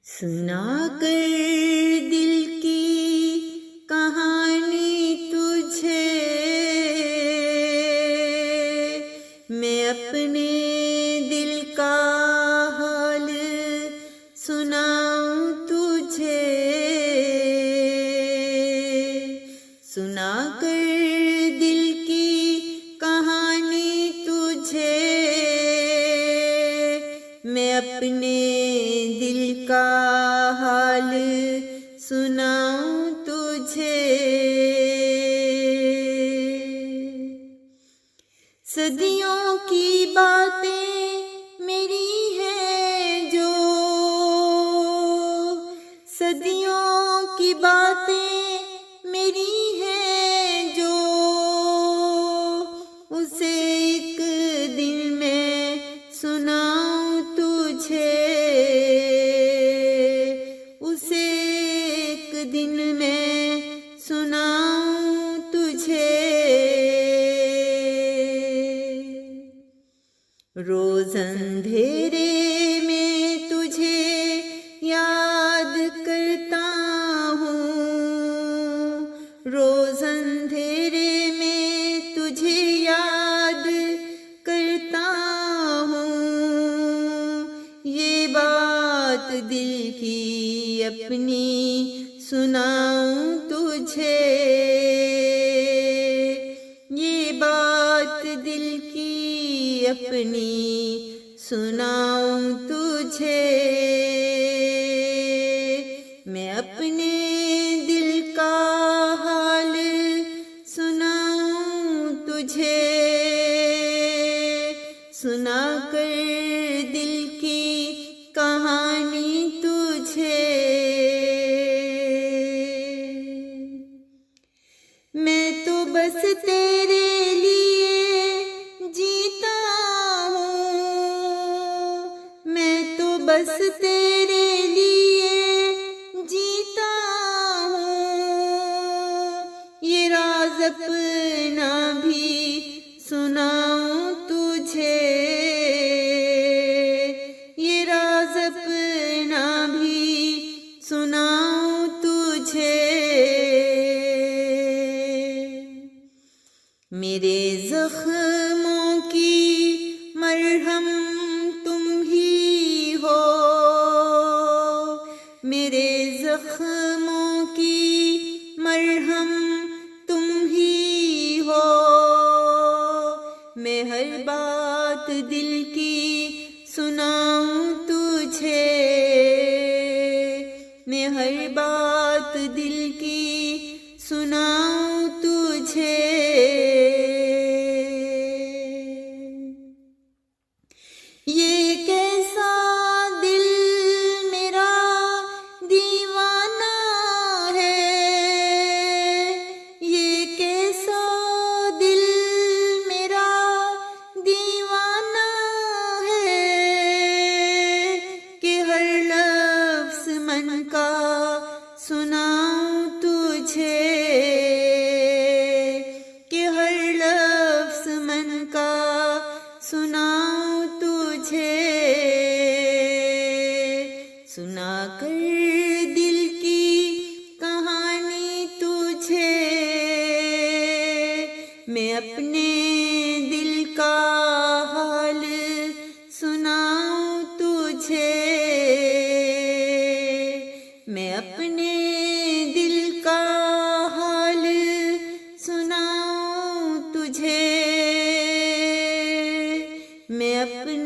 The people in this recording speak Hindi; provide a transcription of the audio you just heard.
सुना कर दिल की कहानी तुझे मैं अपने दिल का हाल सुनाऊं तुझे। सुना कर दिल की कहानी तुझे मैं अपने दिल का हाल सुनाऊं तुझे। सदियों की बातें मेरी हैं जो, सदियों की बातें मेरी हैं जो, उसे एक दिन मैं सुनाऊं तुझे। उसे एक दिन मैं सुनाऊं तुझे। रोज अंधेरे में तुझे याद करता हूँ, रोज अंधेरे में तुझे याद करता हूँ। ये बात दिल की अपनी सुनाऊं तुझे। ये बात दिल की अपनी सुनाऊं तुझे। मैं अपने दिल का हाल सुनाऊं तुझे। सुना कर दिल की कहानी तुझे। मैं तो बस तेरे लिए जीता हूँ, मैं तो बस तेरे लिए जीता हूँ। ये राज अपना भी सुनाऊं तुझे। ये राज अपना भी सुनाऊं तुझे। मेरे जख्मों की मरहम तुम ही हो, मेरे जख्मों की मरहम तुम ही हो। मैं हर बात दिल की सुनाऊं तुझे। मैं हर बात दिल की सुनाऊं तुझे। ये कैसा दिल मेरा दीवाना है, ये कैसा दिल मेरा दीवाना है कि हर लफ्ज़ मन का सुनाऊं तुझे। कि हर लफ्ज़ मन का सुनाऊं तुझे। सुना कर दिल की कहानी तुझे मैं अपने दिल का हाल सुनाऊं तुझे। मैं अपने दिल का हाल सुनाऊं तुझे। मैं अपने